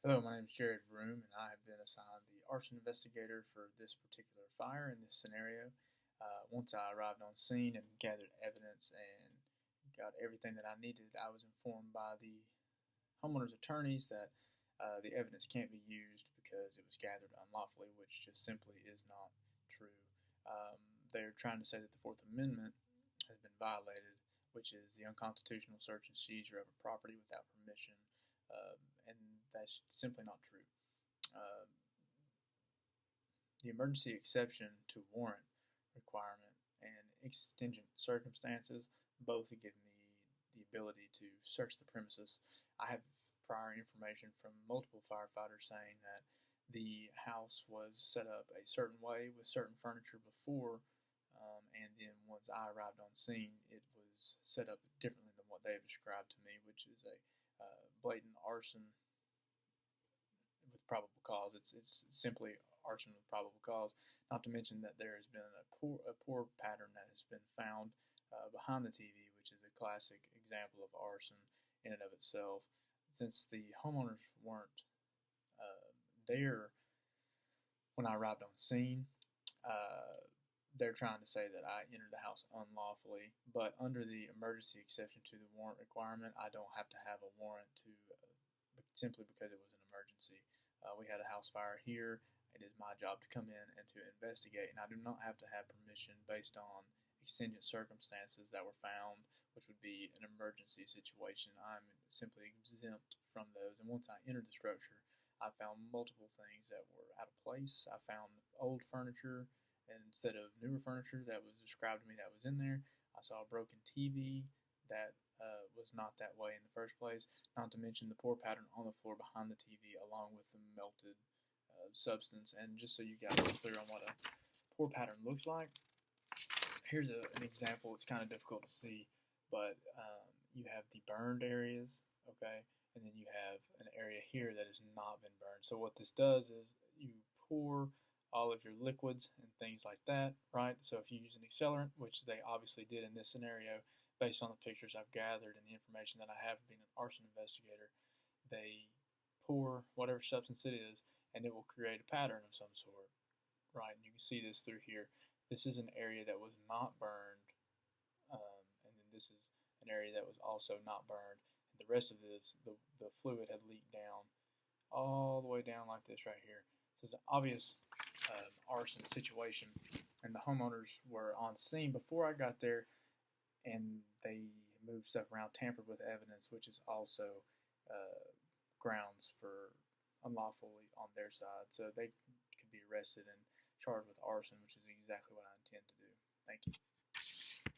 Hello, my name is Jared Broom, and I have been assigned the arson investigator for this particular fire in this scenario. Once I arrived on scene and gathered evidence and got everything that I needed, I was informed by the homeowner's attorneys that the evidence can't be used because it was gathered unlawfully, which just simply is not true. Um, they're trying to say that the Fourth Amendment has been violated, which is the unconstitutional search and seizure of a property without permission, and that's simply not true. Uh, the emergency exception to warrant requirement and exigent circumstances both give me the ability to search the premises. I have prior information from multiple firefighters saying that the house was set up a certain way with certain furniture before, and then once I arrived on scene, it was set up differently than what they have described to me, which is a blatant arson with probable cause. It's simply arson with probable cause. Not to mention that there has been a poor pattern that has been found behind the TV, which is a classic example of arson in and of itself. Since the homeowners weren't uh, there when I arrived on scene, uh, they're trying to say that I entered the house unlawfully, but under the emergency exception to the warrant requirement, I don't have to have a warrant to simply because it was an emergency. We had a house fire here. It is my job to come in and to investigate, and I do not have to have permission based on exigent circumstances that were found, which would be an emergency situation. I'm simply exempt from those. And once I entered the structure, I found multiple things that were out of place. I found old furniture instead of newer furniture that was described to me that was in there. I saw a broken TV that was not that way in the first place. Not to mention the pour pattern on the floor behind the TV, along with the melted substance. And just so you guys are clear on what a pour pattern looks like, here's an example. It's kind of difficult to see, but you have the burned areas, okay, and then you have an area here that has not been burned. So what this does is you pour all of your liquids and things like that, right? So if you use an accelerant, which they obviously did in this scenario, based on the pictures I've gathered and the information that I have being an arson investigator, they pour whatever substance it is, and it will create a pattern of some sort, right? And you can see this through here. This is an area that was not burned, and then this is an area that was also not burned. And the rest of this, the fluid had leaked down all the way down like this right here. So it's an obvious arson situation, and the homeowners were on scene before I got there, and they moved stuff around, tampered with evidence, which is also uh, grounds for unlawfully on their side. So they could be arrested and charged with arson, which is exactly what I intend to do. Thank you.